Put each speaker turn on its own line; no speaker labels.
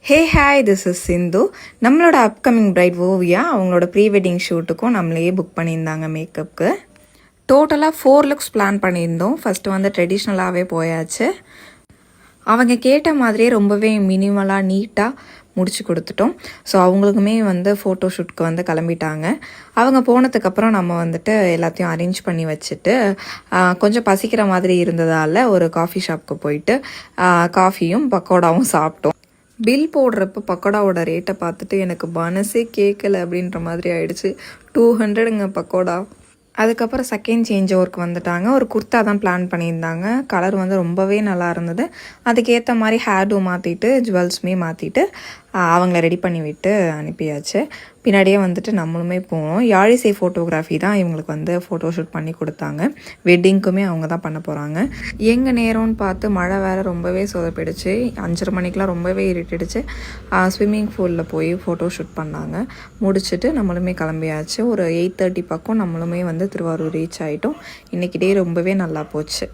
Hey hi, this is சிந்து. நம்மளோட upcoming bright Oviya அவங்களோட pre wedding ஷூட்டுக்கும் நம்மளையே புக் பண்ணியிருந்தாங்க மேக்கப்புக்கு. டோட்டலாக 4 லுக்ஸ் பிளான் பண்ணியிருந்தோம். ஃபஸ்ட்டு வந்து ட்ரெடிஷ்னலாகவே போயாச்சு. அவங்க கேட்ட மாதிரியே ரொம்பவே மினிமலாக நீட்டாக முடிச்சு கொடுத்துட்டோம். ஸோ அவங்களுக்குமே வந்து ஃபோட்டோ ஷூட்க்கு வந்து கிளம்பிட்டாங்க. அவங்க போனதுக்கப்புறம் நம்ம வந்துட்டு எல்லாத்தையும் அரேஞ்ச் பண்ணி வச்சுட்டு கொஞ்சம் பசிக்கிற மாதிரி இருந்ததால் ஒரு காஃபி ஷாப்புக்கு போயிட்டு காஃபியும் பக்கோடாவும் சாப்பிட்டோம். பில் போடுறப்ப பக்கோடாவோட ரேட்டை பார்த்துட்டு எனக்கு மனசே கேட்கல அப்படின்ற மாதிரி ஆயிடுச்சு. 200ங்க பக்கோடா. அதுக்கப்புறம் செகண்ட் சேஞ்ச் ஓவருக்கு வந்துட்டாங்க. ஒரு குர்த்தா தான் பிளான் பண்ணியிருந்தாங்க. கலர் வந்து ரொம்பவே நல்லா இருந்தது. அதுக்கேற்ற மாதிரி ஹேர்டும் மாற்றிட்டு ஜுவல்ஸுமே மாற்றிட்டு அவங்கள ரெடி பண்ணி விட்டு அனுப்பியாச்சு. பின்னாடியே வந்துட்டு நம்மளுமே போனோம். யாழிசை ஃபோட்டோகிராஃபி தான் இவங்களுக்கு வந்து ஃபோட்டோ ஷூட் பண்ணி கொடுத்தாங்க. வெட்டிங்க்குமே அவங்க தான் பண்ண போகிறாங்க. எங்கள் நேரம்னு பார்த்து மழை வேறு ரொம்பவே சொதப்பிடுச்சு. 5:30 மணிக்கெலாம் ரொம்பவே இருட்டிடுச்சு. ஸ்விம்மிங் பூலில் போய் ஃபோட்டோ ஷூட் பண்ணாங்க. முடிச்சுட்டு நம்மளுமே கிளம்பியாச்சு. ஒரு 8:30 பக்கம் நம்மளுமே வந்து திருவாரூர் ரீச் ஆகிட்டோம். இன்றைக்கி டே ரொம்பவே நல்லா போச்சு.